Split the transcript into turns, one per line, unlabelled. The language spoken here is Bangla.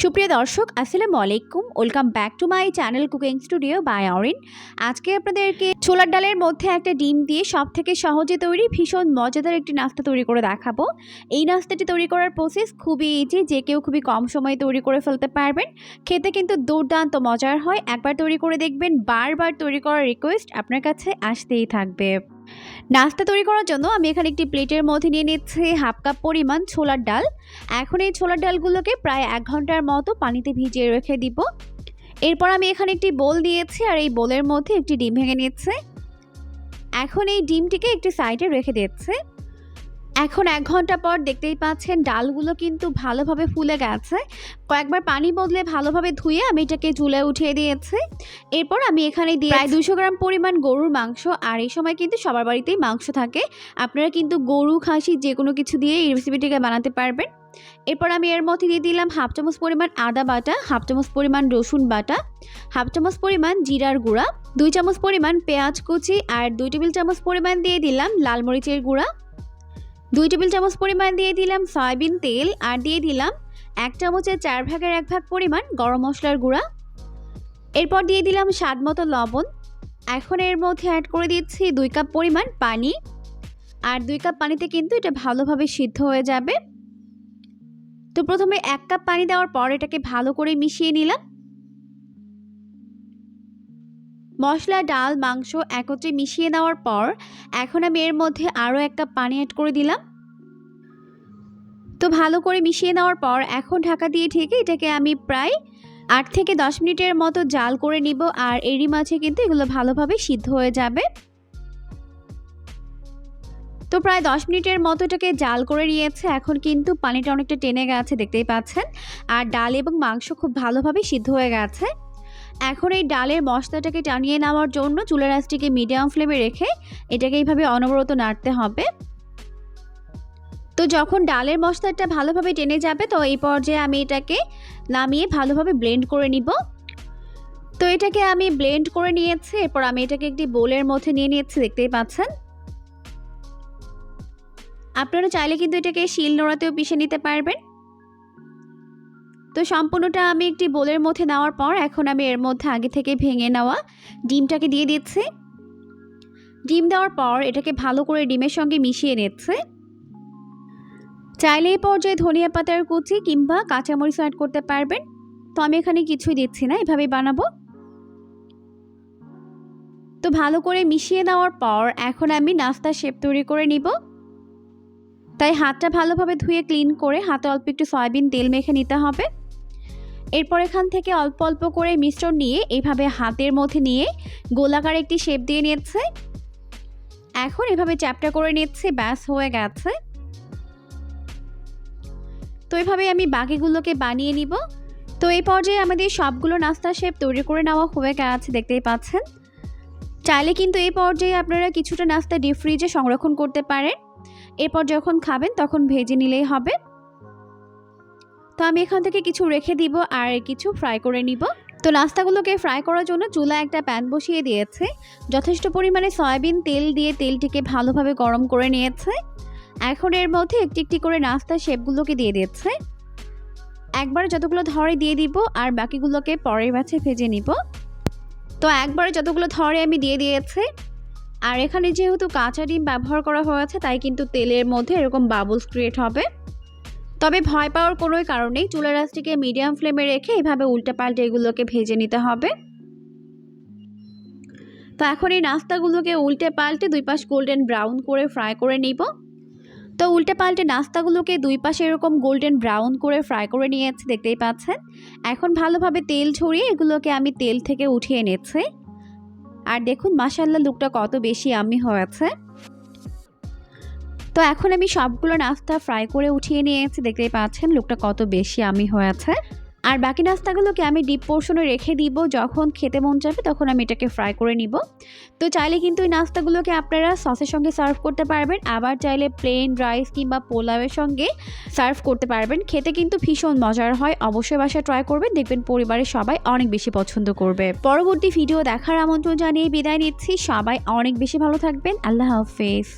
সুপ্রিয় দর্শক আসসালামু আলাইকুম, welcome back to my channel cooking studio by Orin. আজকে আপনাদেরকে ছোলার ডালের মধ্যে একটা ডিম দিয়ে সবথেকে সহজে তৈরি ভীষণ মজাদার একটি নাস্তা তৈরি করে দেখাবো। এই নাস্তাটি তৈরি করার প্রসেস খুবই ইজি, যে কেউ খুবই কম সময়ে তৈরি করে ফেলতে পারবেন। খেতে কিন্তু দুর্দান্ত মজার হয়। একবার তৈরি করে দেখবেন, বারবার তৈরি করার রিকোয়েস্ট আপনার কাছে আসতেই থাকবে। নাস্তা তৈরি করার জন্য আমি এখানে একটি প্লেটের মধ্যে নিয়ে নিচ্ছি হাফ কাপ পরিমাণ ছোলার ডাল। এখন এই ছোলার ডালগুলোকে প্রায় 1 ঘন্টার মতো পানিতে ভিজিয়ে রেখে দিব। এরপর আমি এখানে একটি বোল দিয়েছি, আর এই বোলের মধ্যে একটি ডিম ভেঙে নিচ্ছে। এখন এই ডিমটিকে একটি সাইডে রেখে দিচ্ছে। এখন 1 ঘন্টা পর দেখতেই পাচ্ছেন ডালগুলো কিন্তু ভালোভাবে ফুলে গেছে। কয়েকবার পানি বদলে ভালোভাবে ধুয়ে আমি এটাকে চুলায় উঠিয়ে দিয়েছি। এরপর আমি এখানে দিয়ে প্রায় 200 গ্রাম পরিমাণ গরুর মাংস। আর এই সময় কিন্তু সবার বাড়িতেই মাংস থাকে, আপনারা কিন্তু গরু খাসি যে কোনো কিছু দিয়ে এই রেসিপিটিকে বানাতে পারবেন। এরপর আমি এর মধ্যে দিয়ে দিলাম হাফ চামচ পরিমাণ আদা বাটা, হাফ চামচ পরিমাণ রসুন বাটা, হাফ চামচ পরিমাণ জিরার গুঁড়া, 2 চামচ পরিমাণ পেঁয়াজ কুচি, আর 2 টেবিল চামচ পরিমাণ দিয়ে দিলাম লাল মরিচের গুঁড়া, 2 টেবিল চামচ পরিমাণ দিয়ে দিলাম সয়াবিন তেল, আর দিয়ে দিলাম 1 চামচের 4 ভাগের 1 ভাগ পরিমাণ গরম মশলার গুঁড়া। এরপর দিয়ে দিলাম স্বাদ মতো লবণ। এখন এর মধ্যে অ্যাড করে দিচ্ছি 2 কাপ পরিমাণ পানি, আর 2 কাপ পানিতে কিন্তু এটা ভালোভাবে সিদ্ধ হয়ে যাবে। তো প্রথমে 1 কাপ পানি দেওয়ার পর এটাকে ভালো করে মিশিয়ে নিলাম। মশলা, ডাল, মাংস একত্রে মিশিয়ে নেওয়ার পর এখন আমি এর মধ্যে আরও 1 কাপ পানি অ্যাড করে দিলাম। তো ভালো করে মিশিয়ে নেওয়ার পর এখন ঢাকা দিয়ে ঢেকে এটাকে আমি প্রায় 8 থেকে 10 মিনিটের মতো জাল করে নিব। আর এরই মাঝে কিন্তু এগুলো ভালোভাবে সিদ্ধ হয়ে যাবে। তো প্রায় 10 মিনিটের মতো এটাকে জাল করে নিয়েছে। এখন কিন্তু পানিটা অনেকটা টেনে গেছে, দেখতেই পাচ্ছেন। আর ডাল এবং মাংস খুব ভালোভাবে সিদ্ধ হয়ে গেছে। এখন এই ডালের মশলাটাকে টানিয়ে নেওয়ার জন্য চুলার আঁচটিকে মিডিয়াম ফ্লেমে রেখে এটাকে এইভাবে অনবরত নাড়তে হবে। তো যখন ডালের মশলাটা ভালোভাবে টেনে যাবে, তো এই পর্যায়ে আমি এটাকে নামিয়ে ভালোভাবে ব্লেন্ড করে নিব। তো এটাকে আমি ব্লেন্ড করে নিয়েছি। এরপর আমি এটাকে একটি বোলের মধ্যে নিয়ে নিয়েছি, দেখতেই পাচ্ছেন। আপনারা চাইলে কিন্তু এটাকে শিল নোড়াতেও পিষে নিতে পারবেন। তো সম্পূর্ণটা আমি একটি বোলের মধ্যে নেওয়ার পর এখন আমি এর মধ্যে আগে থেকে ভেঙে নেওয়া ডিমটাকে দিয়ে দিচ্ছি। ডিম দেওয়ার পর এটাকে ভালো করে ডিমের সঙ্গে মিশিয়ে নিচ্ছে। চাইলে এই পর্যায়ে ধনিয়া পাতার কুচি কিংবা কাঁচামরিচ অ্যাড করতে পারবেন। তো আমি এখানে কিছুই দিচ্ছি না, এভাবেই বানাবো। তো ভালো করে মিশিয়ে নেওয়ার পর এখন আমি নাস্তার শেপ তৈরি করে নিব। তাই হাতটা ভালোভাবে ধুয়ে ক্লিন করে হাতে অল্প একটু সয়াবিন তেল মেখে নিতে হবে। এরপর এখান থেকে অল্প অল্প করে মিশ্রণ নিয়ে এইভাবে হাতের মধ্যে নিয়ে গোলাকার একটি শেপ দিয়ে নিচ্ছে। এখন এভাবে চ্যাপটা করে নিচ্ছে, ব্যাস হয়ে গেছে। তো এভাবে আমি বাকিগুলোকে বানিয়ে নিব। তো এই পর্যায়ে আমাদের সবগুলো নাস্তার শেপ তৈরি করে নেওয়া হয়ে গেছে, দেখতেই পাচ্ছেন। চাইলে কিন্তু এই পর্যায়ে আপনারা কিছুটা নাস্তা ডিপ ফ্রিজে সংরক্ষণ করতে পারেন। এরপর যখন খাবেন তখন ভেজে নিলেই হবে। তো আমি এখান থেকে কিছু রেখে দিব আর কিছু ফ্রাই করে নিব। তো নাস্তাগুলোকে ফ্রাই করার জন্য চুলায় একটা প্যান বসিয়ে দিয়েছে। যথেষ্ট পরিমাণে সয়াবিন তেল দিয়ে তেলটিকে ভালোভাবে গরম করে নিয়েছে। এখন এর মধ্যে একটি একটি করে নাস্তার শেপগুলোকে দিয়ে দিচ্ছে। একবারে যতগুলো ধরে দিয়ে দিব, আর বাকিগুলোকে পরের ব্যাচে ভেজে নিব। তো একবারে যতগুলো ধরে আমি দিয়ে দিয়েছি। আর এখানে যেহেতু কাঁচা ডিম ব্যবহার করা হয়েছে, তাই কিন্তু তেলের মধ্যে এরকম বাবলস ক্রিয়েট হবে। তবে ভয় পাওয়ার কোনো কারণ নেই। চুলার আঁচটিকে মিডিয়াম ফ্লেমে রেখে এভাবে উল্টে পাল্টে এগুলোকে ভেজে নিতে হবে। তো এখন এই নাস্তাগুলোকে উল্টে পাল্টে 2 পাশ গোল্ডেন ব্রাউন করে ফ্রাই করে নিব। তো উল্টে পাল্টে নাস্তাগুলোকে 2 পাশে এরকম গোল্ডেন ব্রাউন করে ফ্রাই করে নিয়েছি, দেখতেই পাচ্ছেন। এখন ভালোভাবে তেল ছড়িয়ে এগুলোকে আমি তেল থেকে উঠিয়ে নিচ্ছি। আর দেখুন মাশাআল্লাহ, লুকটা কত বেশি ইয়াম্মি হয়েছে। তো এখন আমি সবগুলো নাস্তা ফ্রাই করে উঠিয়ে নিয়েছি, দেখতেই পাচ্ছেন লুকটা কত বেশি ইয়াম্মি হয়েছে। আর বাকি নাস্তাগুলোকে আমি ডিপ পোর্শনে রেখে দিব, যখন খেতে মন যাবে তখন আমি এটাকে ফ্রাই করে নিব। তো চাইলে কিন্তু এই নাস্তাগুলোকে আপনারা সসের সঙ্গে সার্ভ করতে পারবেন, আবার চাইলে প্লেন রাইস কিংবা পোলাওয়ের সঙ্গে সার্ভ করতে পারবেন। খেতে কিন্তু ভীষণ মজার হয়। অবশ্যই বাসায় ট্রাই করবেন, দেখবেন পরিবারের সবাই অনেক বেশি পছন্দ করবে। পরবর্তী ভিডিও দেখার আমন্ত্রণ জানিয়ে বিদায় নিচ্ছি। সবাই অনেক বেশি ভালো থাকবেন। আল্লাহ হাফেজ।